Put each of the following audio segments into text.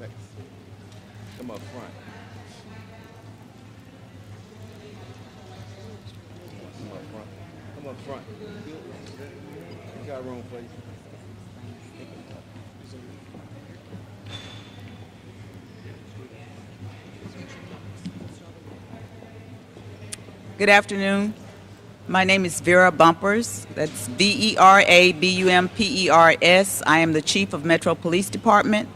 Next. Come up front. Come up front. Come up front. You got room, please. Good afternoon. My name is Vera Bumpers. That's VERABUMPERS. I am the Chief of Metro Police Department,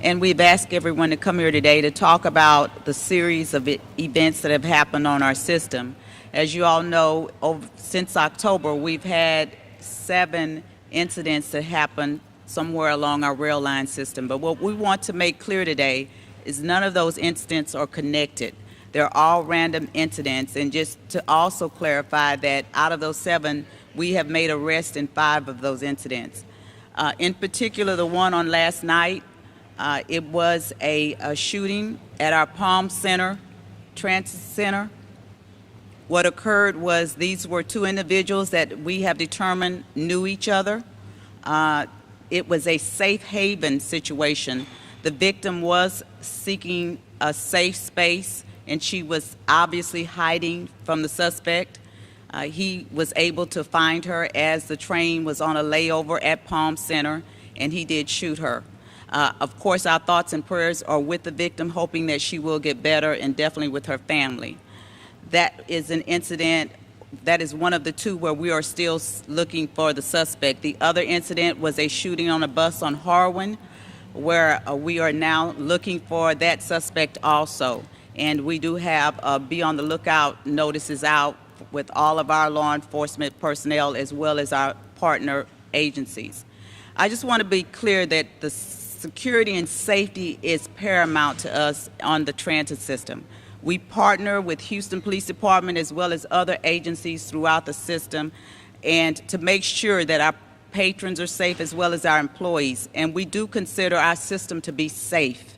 and we've asked everyone to come here today to talk about the series of events that have happened on our system. As you all know, since October, we've had 7 incidents that happened somewhere along our rail line system. But what we want to make clear today is none of those incidents are connected. They're all random incidents. And just to also clarify that out of those 7, we have made arrests in 5 of those incidents. In particular, the one on last night, it was a shooting at our Palm Center Transit Center. What occurred was these were 2 individuals that we have determined knew each other. It was a safe haven situation. The victim was seeking a safe space, and she was obviously hiding from the suspect. He was able to find her as the train was on a layover at Palm Center, and he did shoot her. Of course, our thoughts and prayers are with the victim, hoping that she will get better, and definitely with her family. That is an incident, that is one of the 2 where we are still looking for the suspect. The other incident was a shooting on a bus on Harwin, where we are now looking for that suspect also. And we do have be on the lookout notices out with all of our law enforcement personnel as well as our partner agencies. I just want to be clear that the security and safety is paramount to us on the transit system. We partner with Houston Police Department as well as other agencies throughout the system, and to make sure that our patrons are safe as well as our employees. And we do consider our system to be safe.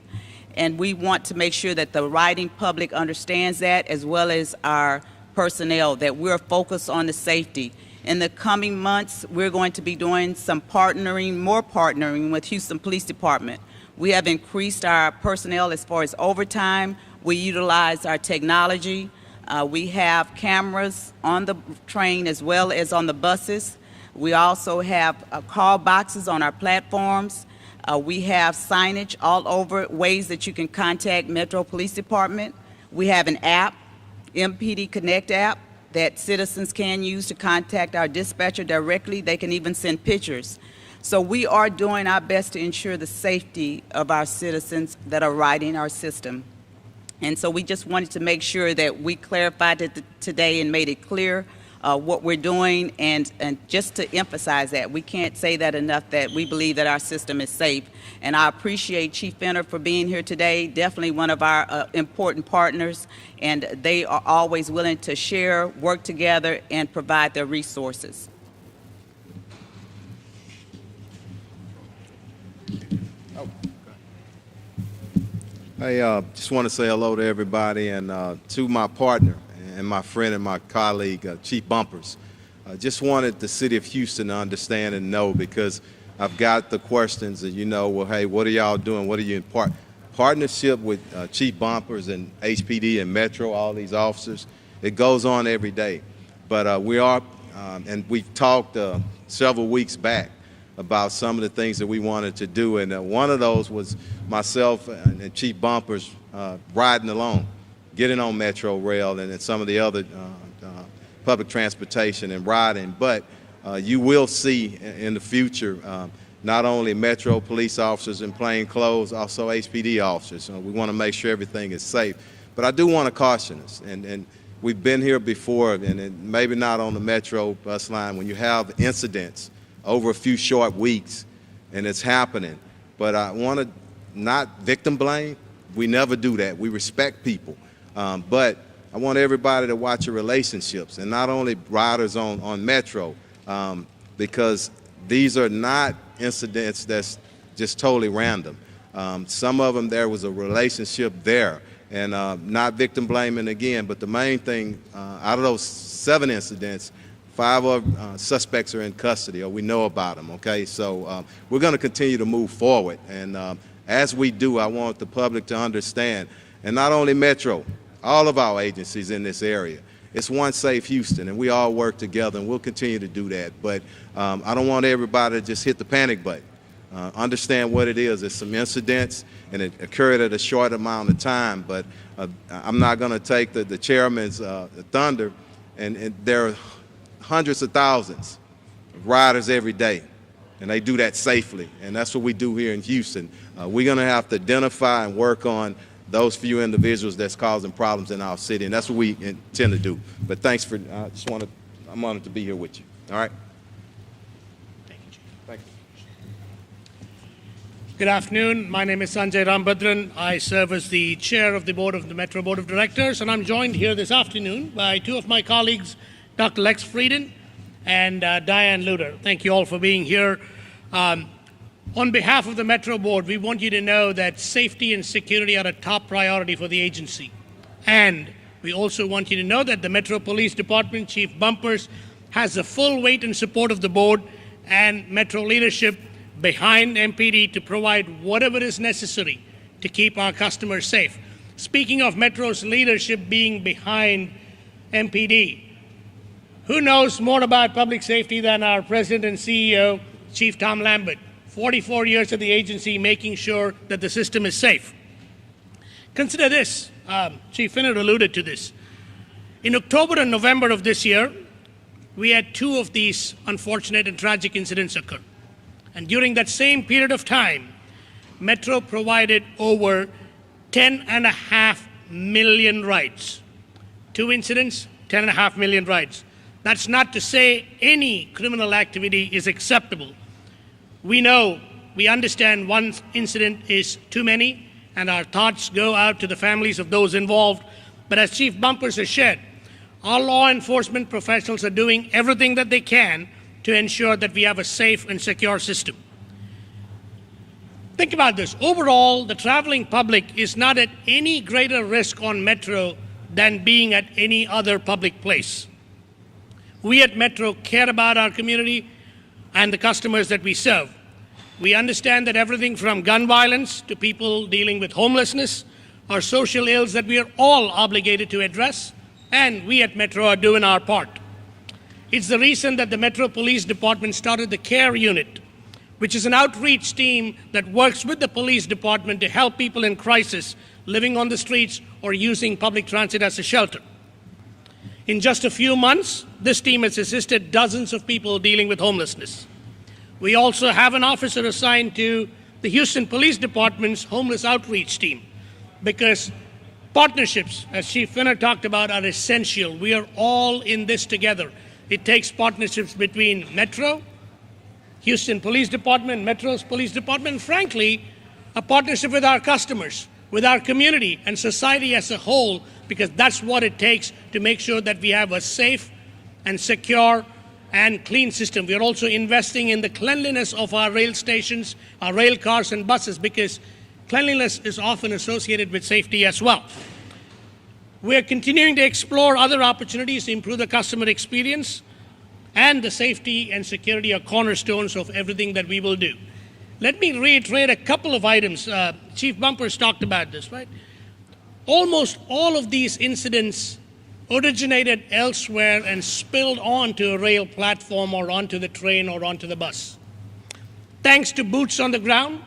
And we want to make sure that the riding public understands that, as well as our personnel, that we're focused on the safety. In the coming months, we're going to be doing some more partnering with Houston Police Department. We have increased our personnel as far as overtime. We utilize our technology. We have cameras on the train as well as on the buses. We also have call boxes on our platforms. We have signage all over, ways that you can contact Metro Police Department. We have an app, MPD Connect app, that citizens can use to contact our dispatcher directly. They can even send pictures. So we are doing our best to ensure the safety of our citizens that are riding our system. And so we just wanted to make sure that we clarified it today and made it clear what we're doing, and just to emphasize that. We can't say that enough, that we believe that our system is safe. And I appreciate Chief Fenner for being here today, definitely one of our important partners, and they are always willing to share, work together, and provide their resources. Hey, just want to say hello to everybody, and to my partner and my friend and my colleague, Chief Bumpers. Just wanted the city of Houston to understand and know, because I've got the questions and well, hey, what are y'all doing? What are you in partnership with Chief Bumpers and HPD and Metro, all these officers? It goes on every day. But we are, and we've talked several weeks back about some of the things that we wanted to do, and one of those was myself and Chief Bumpers riding along, getting on Metro Rail and some of the other public transportation and riding. But you will see in the future not only Metro police officers in plain clothes, also HPD officers. So we want to make sure everything is safe. But I do want to caution us, and we've been here before, and maybe not on the Metro bus line, when you have incidents over a few short weeks and it's happening. But I want to not victim blame. We never do that. We respect people. But I want everybody to watch your relationships, and not only riders on Metro, because these are not incidents that's just totally random. Some of them, there was a relationship there, and not victim blaming again, but the main thing, out of those 7 incidents, 5 of suspects are in custody, or we know about them, okay? So we're going to continue to move forward, and As we do, I want the public to understand, and not only Metro, all of our agencies in this area, it's one safe Houston, and we all work together, and we'll continue to do that. But I don't want everybody to just hit the panic button. Understand what it is. It's some incidents, and it occurred at a short amount of time, but I'm not going to take the chairman's thunder, and there are hundreds of thousands of riders every day, and they do that safely, and that's what we do here in Houston. We're going to have to identify and work on those few individuals that's causing problems in our city, and that's what we intend to do. But thanks for, I'm honored to be here with you. All right? Thank you, Chief. Thank you. Good afternoon. My name is Sanjay Rambhadran. I serve as the chair of the board of the Metro Board of Directors, and I'm joined here this afternoon by two of my colleagues, Dr. Lex Frieden and Diane Luder. Thank you all for being here. On behalf of the Metro Board, we want you to know that safety and security are a top priority for the agency. And we also want you to know that the Metro Police Department, Chief Bumpers, has the full weight and support of the board and Metro leadership behind MPD to provide whatever is necessary to keep our customers safe. Speaking of Metro's leadership being behind MPD, who knows more about public safety than our President and CEO, Chief Tom Lambert? 44 years at the agency, making sure that the system is safe. Consider this, Chief Finner alluded to this. In October and November of this year, we had two of these unfortunate and tragic incidents occur. And during that same period of time, Metro provided over 10.5 million rides. Two incidents, 10.5 million rides. That's not to say any criminal activity is acceptable. We know, we understand one incident is too many, and our thoughts go out to the families of those involved. But as Chief Bumpers has shared, our law enforcement professionals are doing everything that they can to ensure that we have a safe and secure system. Think about this. Overall, the traveling public is not at any greater risk on Metro than being at any other public place. We at Metro care about our community and the customers that we serve. We understand that everything from gun violence to people dealing with homelessness are social ills that we are all obligated to address, and we at Metro are doing our part. It's the reason that the Metro Police Department started the CARE unit, which is an outreach team that works with the police department to help people in crisis living on the streets or using public transit as a shelter. In just a few months, this team has assisted dozens of people dealing with homelessness. We also have an officer assigned to the Houston Police Department's homeless outreach team because partnerships, as Chief Finner talked about, are essential. We are all in this together. It takes partnerships between Metro, Houston Police Department, Metro's Police Department, and frankly, a partnership with our customers, with our community and society as a whole, because that's what it takes to make sure that we have a safe and secure and clean system. We are also investing in the cleanliness of our rail stations, our rail cars and buses, because cleanliness is often associated with safety as well. We are continuing to explore other opportunities to improve the customer experience, and the safety and security are cornerstones of everything that we will do. Let me reiterate a couple of items. Chief Bumpers talked about this, right? Almost all of these incidents originated elsewhere and spilled onto a rail platform or onto the train or onto the bus. Thanks to boots on the ground,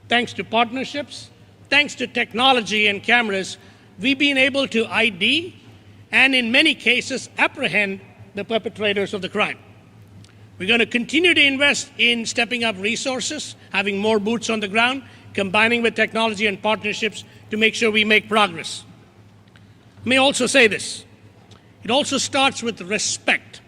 thanks to partnerships, thanks to technology and cameras, we've been able to ID and in many cases apprehend the perpetrators of the crime. We're going to continue to invest in stepping up resources, having more boots on the ground, combining with technology and partnerships to make sure we make progress. Let me also say this. It also starts with respect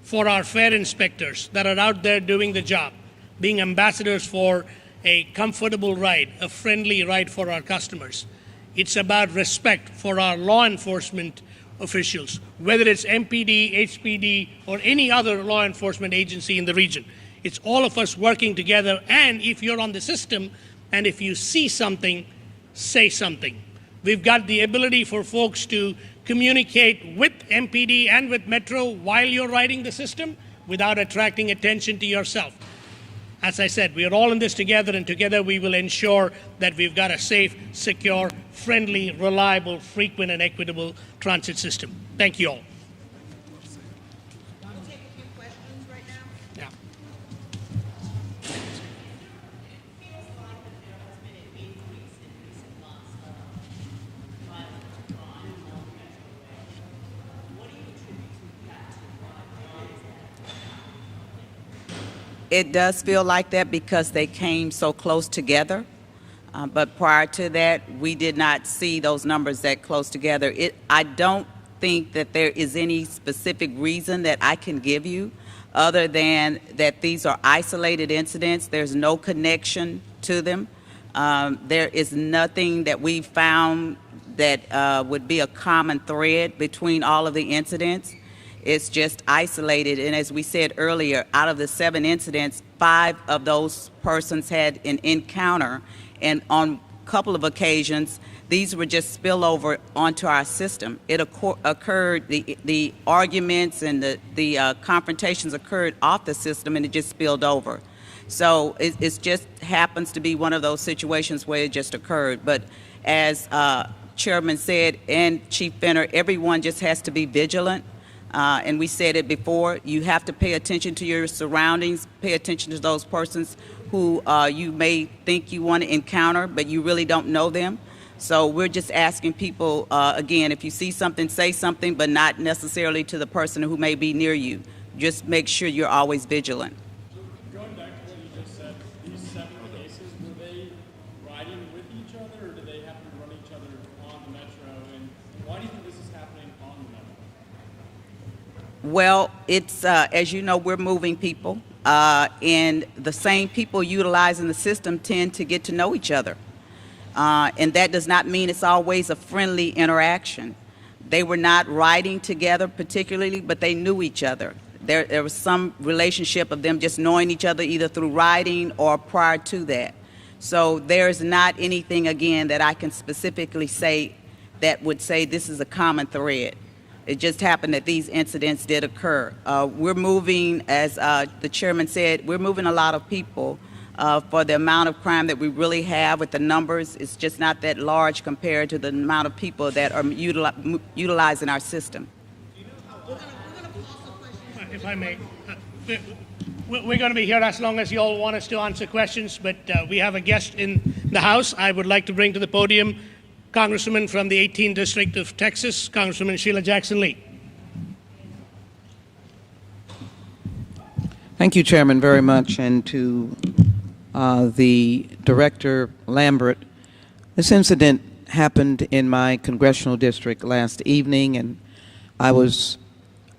for our fare inspectors that are out there doing the job, being ambassadors for a comfortable ride, a friendly ride for our customers. It's about respect for our law enforcement officials, whether it's MPD, HPD, or any other law enforcement agency in the region. It's all of us working together, and if you're on the system and if you see something, say something. We've got the ability for folks to communicate with MPD and with Metro while you're riding the system without attracting attention to yourself. As I said, we are all in this together, and together we will ensure that we've got a safe, secure, friendly, reliable, frequent, and equitable transit system. Thank you all. Yeah. It does feel like that because they came so close together. But prior to that, we did not see those numbers that close together. I don't think that there is any specific reason that I can give you other than that these are isolated incidents. There's no connection to them. There is nothing that we found that would be a common thread between all of the incidents. It's just isolated, and as we said earlier, out of the 7 incidents, 5 of those persons had an encounter, and on a couple of occasions, these were just spillover onto our system. It occurred, the arguments and the confrontations occurred off the system, and it just spilled over. So it just happens to be one of those situations where it just occurred. But as Chairman said and Chief Fenner, everyone just has to be vigilant. And we said it before, you have to pay attention to your surroundings, pay attention to those persons who you may think you want to encounter, but you really don't know them. So we're just asking people, again, if you see something, say something, but not necessarily to the person who may be near you. Just make sure you're always vigilant. Going back to what you just said, these 7 cases, were they riding with each other, or did they happen to run each other on the metro? And why do you think this is happening on the metro? Well, it's, as you know, we're moving people, and the same people utilizing the system tend to get to know each other. And that does not mean it's always a friendly interaction. They were not riding together particularly, but they knew each other. There was some relationship of them just knowing each other either through riding or prior to that. So there's not anything, again, that I can specifically say that would say this is a common thread. It just happened that these incidents did occur. We're moving, as the chairman said, we're moving a lot of people for the amount of crime that we really have with the numbers. It's just not that large compared to the amount of people that are utilizing our system. If I may, we're going to be here as long as you all want us to answer questions, but we have a guest in the House. I would like to bring to the podium Congresswoman from the 18th District of Texas, Congresswoman Sheila Jackson Lee. Thank you, Chairman, very much, and to the Director Lambert. This incident happened in my congressional district last evening, and I was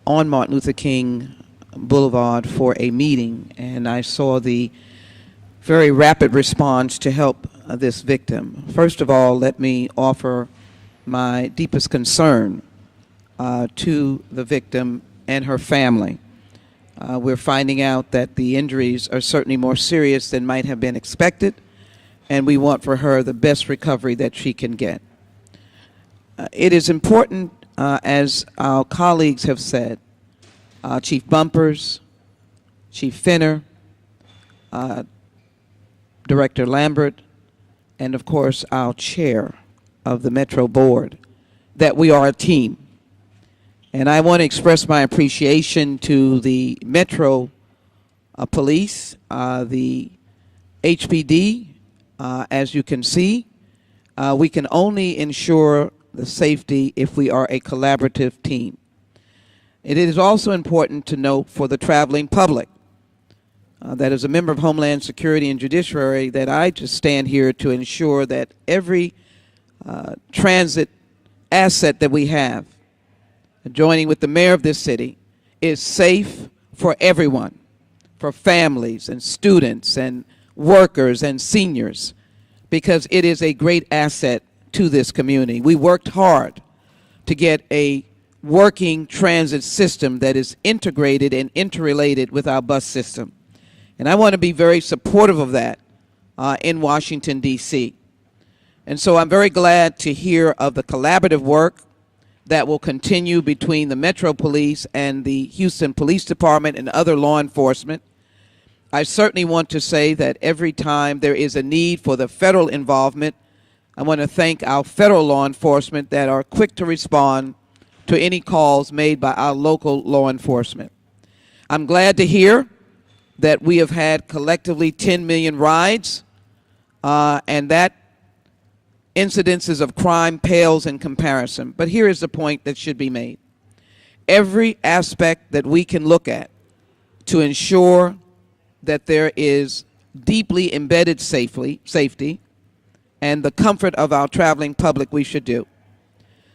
on Martin Luther King Boulevard for a meeting, and I saw the very rapid response to help this victim. First of all, let me offer my deepest concern to the victim and her family. We're finding out that the injuries are certainly more serious than might have been expected, and we want for her the best recovery that she can get. It is important, as our colleagues have said, Chief Bumpers, Chief Fenner, Director Lambert, and of course our chair of the Metro Board, that we are a team. And I want to express my appreciation to the Metro Police, the HPD. As you can see, we can only ensure the safety if we are a collaborative team. It is also important to note for the traveling public that as a member of Homeland Security and Judiciary, that I just stand here to ensure that every transit asset that we have, joining with the mayor of this city, is safe for everyone, for families and students and workers and seniors, because it is a great asset to this community. We worked hard to get a working transit system that is integrated and interrelated with our bus system. And I want to be very supportive of that in Washington, D.C. And so I'm very glad to hear of the collaborative work that will continue between the Metro Police and the Houston Police Department and other law enforcement. I certainly want to say that every time there is a need for the federal involvement, I want to thank our federal law enforcement that are quick to respond to any calls made by our local law enforcement. I'm glad to hear that we have had collectively 10 million rides, and that incidences of crime pales in comparison. But here is the point that should be made. Every aspect that we can look at to ensure that there is deeply embedded safety and the comfort of our traveling public, we should do.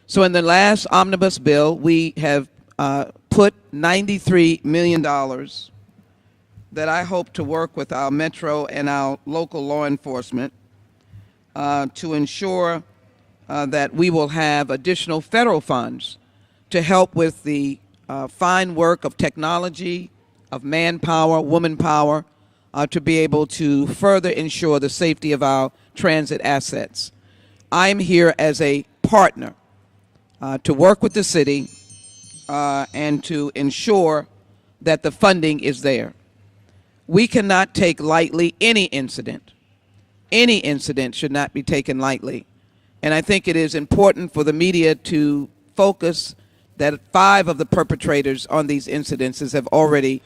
So in the last omnibus bill, we have put $93 million that I hope to work with our metro and our local law enforcement to ensure that we will have additional federal funds to help with the fine work of technology, of manpower, woman power, to be able to further ensure the safety of our transit assets. I'm here as a partner to work with the city and to ensure that the funding is there. We cannot take lightly any incident. Any incident should not be taken lightly. And I think it is important for the media to focus that 5 of the perpetrators on these incidences have already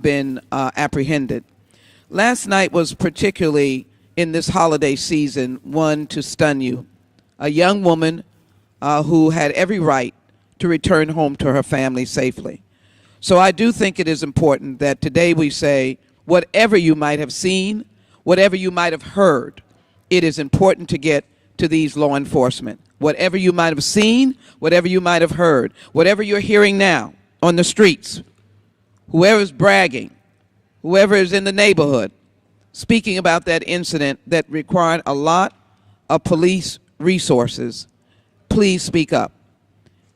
been apprehended. Last night was particularly, in this holiday season, one to stun you. A young woman who had every right to return home to her family safely. So I do think it is important that today we say, whatever you might have seen, whatever you might have heard, it is important to get to these law enforcement. Whatever you might have seen, whatever you might have heard, whatever you're hearing now on the streets, whoever's bragging, whoever is in the neighborhood, speaking about that incident that required a lot of police resources, please speak up.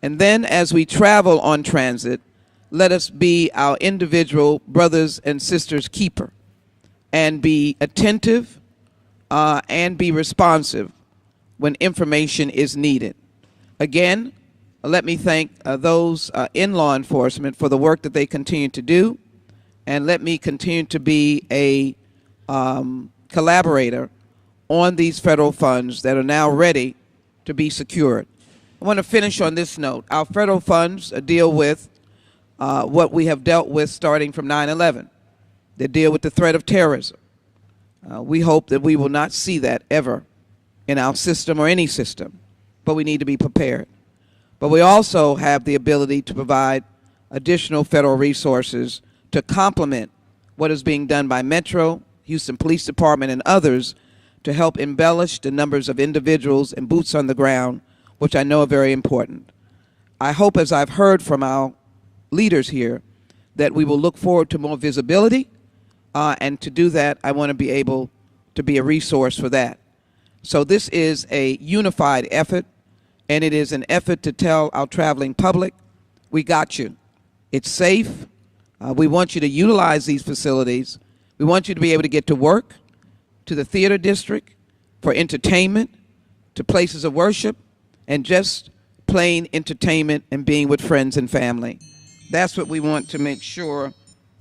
And then as we travel on transit, let us be our individual brothers and sisters' keeper and be attentive and be responsive when information is needed. Again, let me thank those in law enforcement for the work that they continue to do, and let me continue to be a collaborator on these federal funds that are now ready to be secured. I want to finish on this note. Our federal funds deal with what we have dealt with starting from 9/11. They deal with the threat of terrorism. We hope that we will not see that ever in our system or any system, but we need to be prepared. But we also have the ability to provide additional federal resources to complement what is being done by Metro, Houston Police Department, and others to help embellish the numbers of individuals and boots on the ground, which I know are very important. I hope, as I've heard from our leaders here, that we will look forward to more visibility, and to do that, I want to be able to be a resource for that. So this is a unified effort, and it is an effort to tell our traveling public, we got you. It's safe. We want you to utilize these facilities. We want you to be able to get to work, to the theater district, for entertainment, to places of worship, and just plain entertainment and being with friends and family. That's what we want to make sure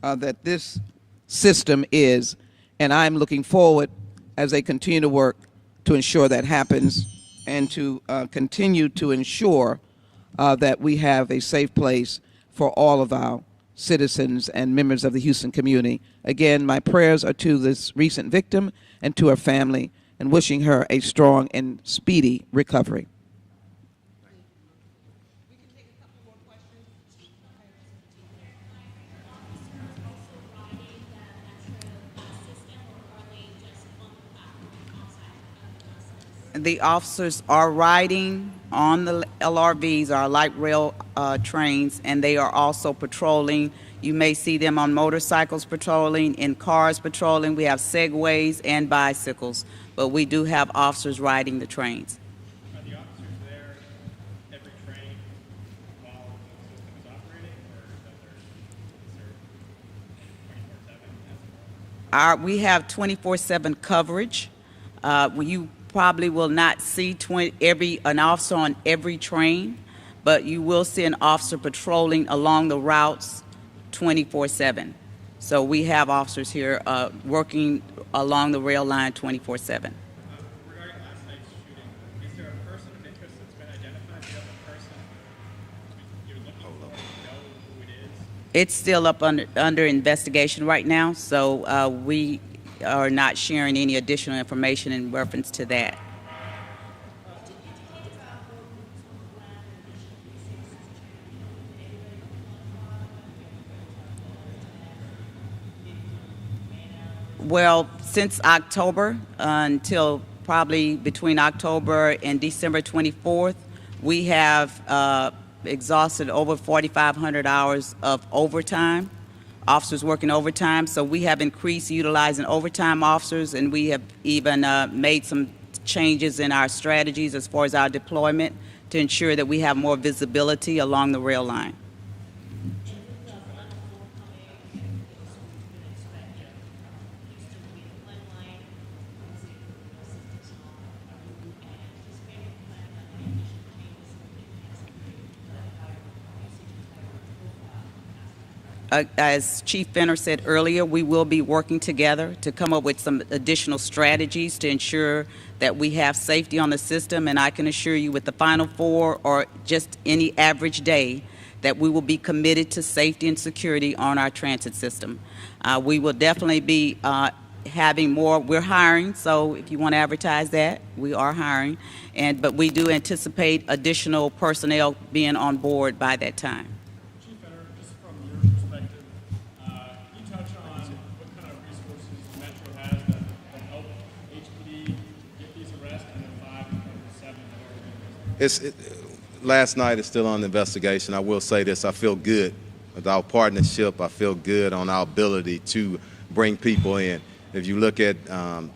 that this system is, and I'm looking forward as they continue to work to ensure that happens and to continue to ensure that we have a safe place for all of our citizens and members of the Houston community. Again, my prayers are to this recent victim and to her family, and wishing her a strong and speedy recovery. The officers are riding on the LRVs, our light rail trains, and they are also patrolling. You may see them on motorcycles patrolling, in cars patrolling. We have Segways and bicycles, but we do have officers riding the trains. Are the officers there every train while the system is operating, or is there 24/7? We have 24/7 coverage. When you probably will not see an officer on every train, but you will see an officer patrolling along the routes 24/7. So we have officers here working along the rail line 24/7. Regarding last night's shooting, is there a person of interest that's been identified? The other person you're looking for, know who it is? It's still up under investigation right now, so we are not sharing any additional information in reference to that. Well, since October until probably between October and December 24th, we have exhausted over 4,500 hours of overtime, officers working overtime. So we have increased utilizing overtime officers, and we have even made some changes in our strategies as far as our deployment to ensure that we have more visibility along the rail line. As Chief Fenner said earlier, we will be working together to come up with some additional strategies to ensure that we have safety on the system. And I can assure you with the Final Four or just any average day that we will be committed to safety and security on our transit system. We will definitely be having more. We're hiring, so if you want to advertise that, we are hiring. But we do anticipate additional personnel being on board by that time. Chief Fenner, just from your perspective, can you touch on what kind of resources Metro has that help HPD get these arrests and the 5 and the 7 that are Last night is still on investigation. I will say this, I feel good with our partnership. I feel good on our ability to bring people in. If you look at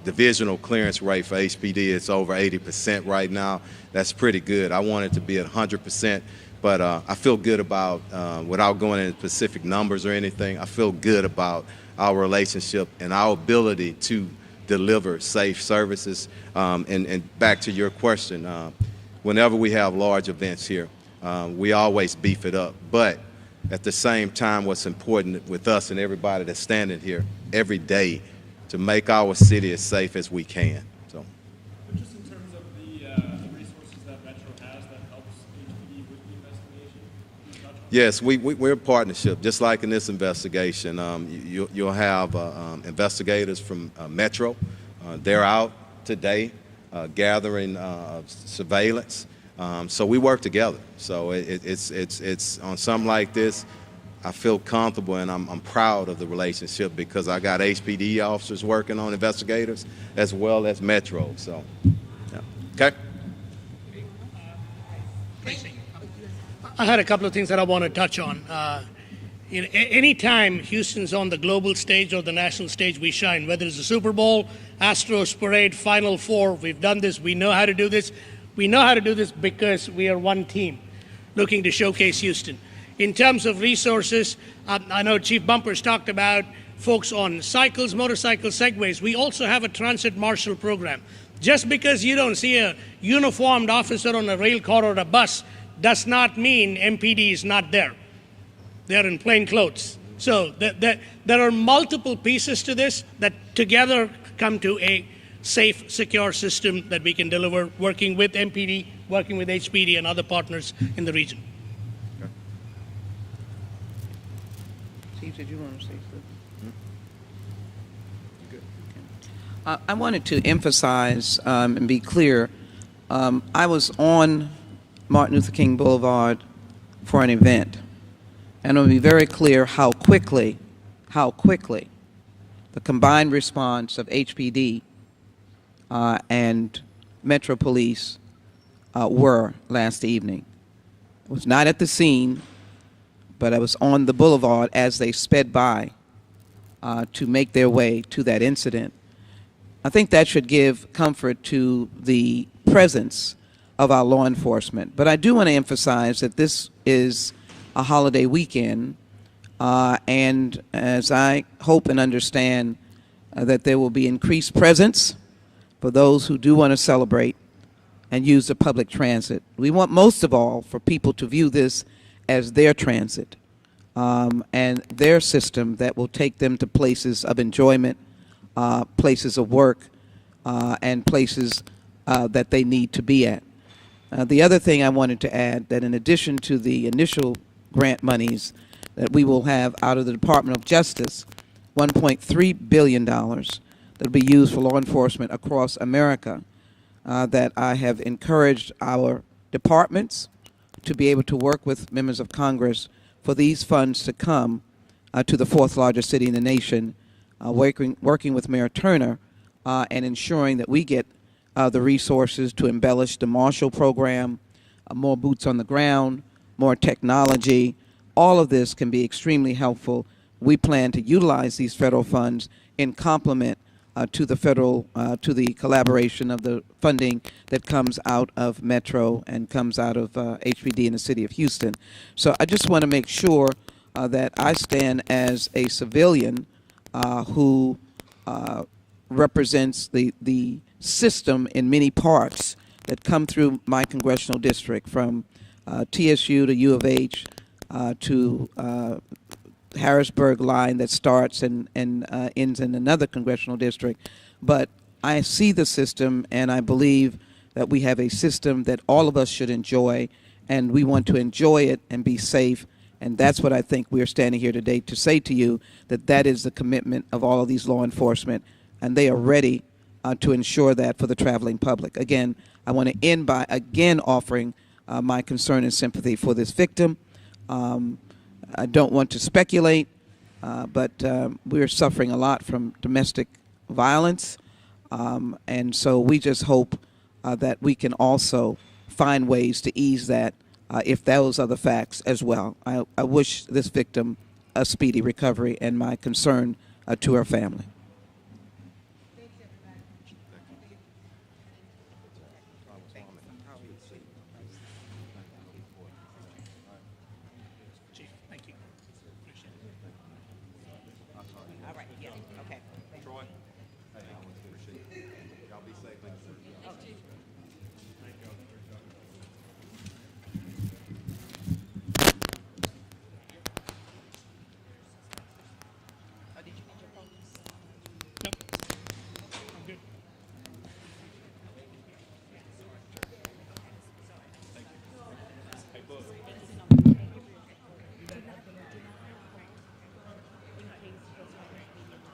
divisional clearance rate for HPD, it's over 80% right now. That's pretty good. I want it to be at 100%, but I feel good about, without going into specific numbers or anything, I feel good about our relationship and our ability to deliver safe services. And back to your question, whenever we have large events here, we always beef it up. But at the same time, what's important with us and everybody that's standing here every day to make our city as safe as we can. So, But just in terms of the resources that Metro has that helps HPD with the investigation, can you touch on that? yes, we're a partnership. Just like in this investigation, you'll have investigators from Metro. They're out today gathering surveillance. So we work together. So it's on something like this, I feel comfortable and I'm proud of the relationship because I got HPD officers working on investigators as well as Metro. So, yeah. Okay. I had a couple of things that I want to touch on. Anytime Houston's on the global stage or the national stage, we shine. Whether it's the Super Bowl, Astros Parade, Final Four, we've done this. We know how to do this. We know how to do this because we are one team looking to showcase Houston. In terms of resources, I know Chief Bumpers talked about folks on cycles, motorcycles, segways. We also have a transit marshal program. Just because you don't see a uniformed officer on a rail car or a bus does not mean MPD is not there. They're in plain clothes. So there are multiple pieces to this that together come to a safe, secure system that we can deliver, working with MPD, working with HPD and other partners in the region. Steve, did you want to say something? I wanted to emphasize and be clear. I was on Martin Luther King Boulevard for an event, and it will be very clear how quickly the combined response of HPD and Metro Police were last evening. I was not at the scene, but I was on the boulevard as they sped by to make their way to that incident. I think that should give comfort to the presence of our law enforcement. But I do want to emphasize that this is a holiday weekend, and as I hope and understand that there will be increased presence for those who do want to celebrate and use the public transit. We want most of all for people to view this as their transit, and their system that will take them to places of enjoyment, places of work, and places that they need to be at. The other thing I wanted to add, that in addition to the initial grant monies that we will have out of the Department of Justice, $1.3 billion that will be used for law enforcement across America, that I have encouraged our departments to be able to work with members of Congress for these funds to come to the fourth largest city in the nation, working with Mayor Turner and ensuring that we get the resources to embellish the Marshall program, more boots on the ground, more technology. All of this can be extremely helpful. We plan to utilize these federal funds in complement to the collaboration of the funding that comes out of Metro and comes out of HPD in the city of Houston. So I just want to make sure that I stand as a civilian who represents the system in many parts that come through my congressional district, from TSU to U of H to Harrisburg line that starts and ends in another congressional district. But I see the system, and I believe that we have a system that all of us should enjoy, and we want to enjoy it and be safe. And that's what I think we are standing here today to say to you, that that is the commitment of all of these law enforcement, and they are ready to ensure that for the traveling public. Again, I want to end by again offering my concern and sympathy for this victim. I don't want to speculate, but we're suffering a lot from domestic violence, and so we just hope that we can also find ways to ease that if those are the facts as well. I wish this victim a speedy recovery, and my concern to her family. Chief, thank you. Appreciate it. All right, yeah, okay. Troy? Hey, I appreciate it. Y'all be safe. Oh, did you get your photos? Nope. I'm good. Hey, Bud.